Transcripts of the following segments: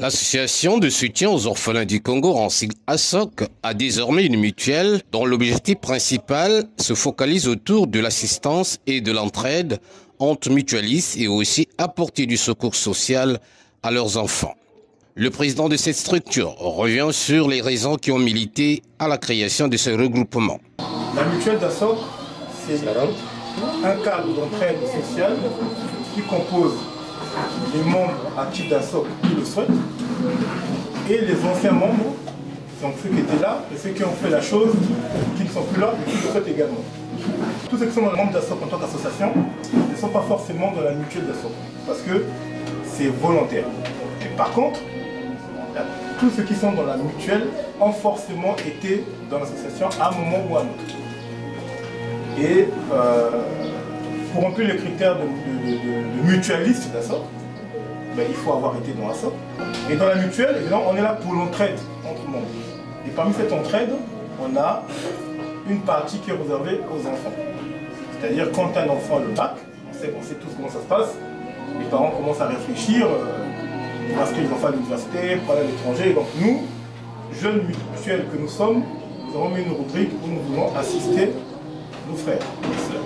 L'association de soutien aux orphelins du Congo, en sigle ASOC, a désormais une mutuelle dont l'objectif principal se focalise autour de l'assistance et de l'entraide entre mutualistes et aussi apporter du secours social à leurs enfants. Le président de cette structure revient sur les raisons qui ont milité à la création de ce regroupement. La mutuelle d'ASOC, c'est un cadre d'entraide sociale qui compose les membres actifs d'ASOC qui le souhaitent et les anciens membres, donc ceux qui étaient là et ceux qui ont fait la chose, qui ne sont plus là et qui le souhaitent également. Tous ceux qui sont membres d'ASOC en tant qu'association ne sont pas forcément dans la mutuelle d'ASOC parce que c'est volontaire. Et par contre, tous ceux qui sont dans la mutuelle ont forcément été dans l'association à un moment ou à un autre. Et pour remplir les critères de mutualiste d'ASOC, ben, il faut avoir été dans l'ASOC. Et dans la mutuelle, évidemment, on est là pour l'entraide entre membres. Et parmi cette entraide, on a une partie qui est réservée aux enfants. C'est-à-dire quand un enfant a le bac, on sait tous comment ça se passe, les parents commencent à réfléchir parce qu'ils ont fait à l'université, pour aller à l'étranger. Donc nous, jeunes mutuelles que nous sommes, nous avons mis une rubrique où nous voulons assister nos frères et sœurs.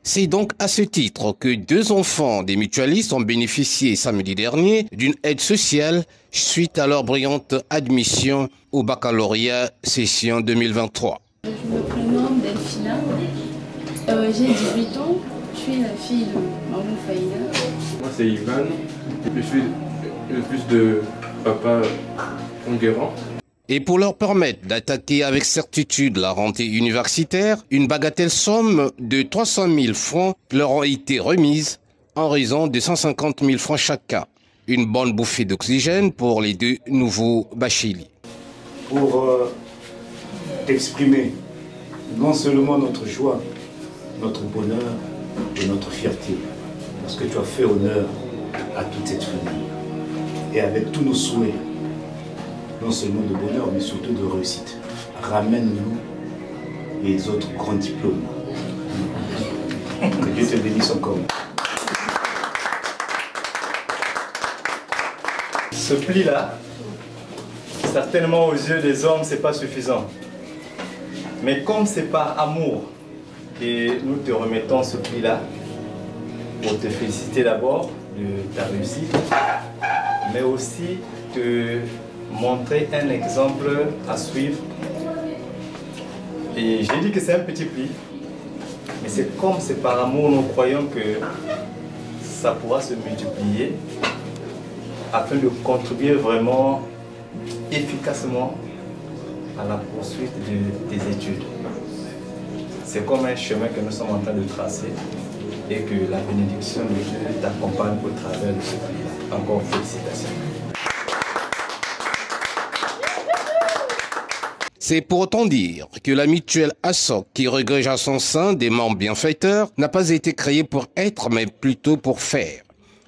C'est donc à ce titre que 2 enfants des mutualistes ont bénéficié samedi dernier d'une aide sociale suite à leur brillante admission au baccalauréat session 2023. Je me prénomme Delphina, j'ai 18 ans, je suis la fille de Maman Faïda. Moi c'est Ivan, je suis le fils de papa Enguerrand. Et pour leur permettre d'attaquer avec certitude la rentrée universitaire, une bagatelle somme de 300 000 francs leur ont été remises en raison de 150 000 francs chacun. Une bonne bouffée d'oxygène pour les 2 nouveaux bacheliers. Pour exprimer non seulement notre joie, notre bonheur et notre fierté, parce que tu as fait honneur à toute cette famille. Et avec tous nos souhaits, non seulement de bonheur, mais surtout de réussite. Ramène-nous les autres grands diplômes. Que Dieu te bénisse encore. Ce pli-là, certainement aux yeux des hommes, ce n'est pas suffisant. Mais comme c'est par amour que nous te remettons ce pli-là, pour te féliciter d'abord de ta réussite, mais aussi te montrer un exemple à suivre. Et j'ai dit que c'est un petit pli, mais c'est comme c'est par amour, nous croyons que ça pourra se multiplier afin de contribuer vraiment efficacement à la poursuite des études. C'est comme un chemin que nous sommes en train de tracer et que la bénédiction de Dieu t'accompagne au travers de ce pli-là. Encore félicitations. C'est pour autant dire que la mutuelle ASOC, qui regorge à son sein des membres bienfaiteurs, n'a pas été créée pour être, mais plutôt pour faire.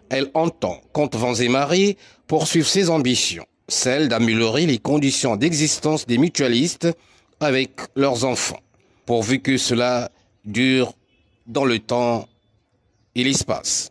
Elle entend, contre vents et marées, poursuivre ses ambitions, celle d'améliorer les conditions d'existence des mutualistes avec leurs enfants, pourvu que cela dure dans le temps et l'espace.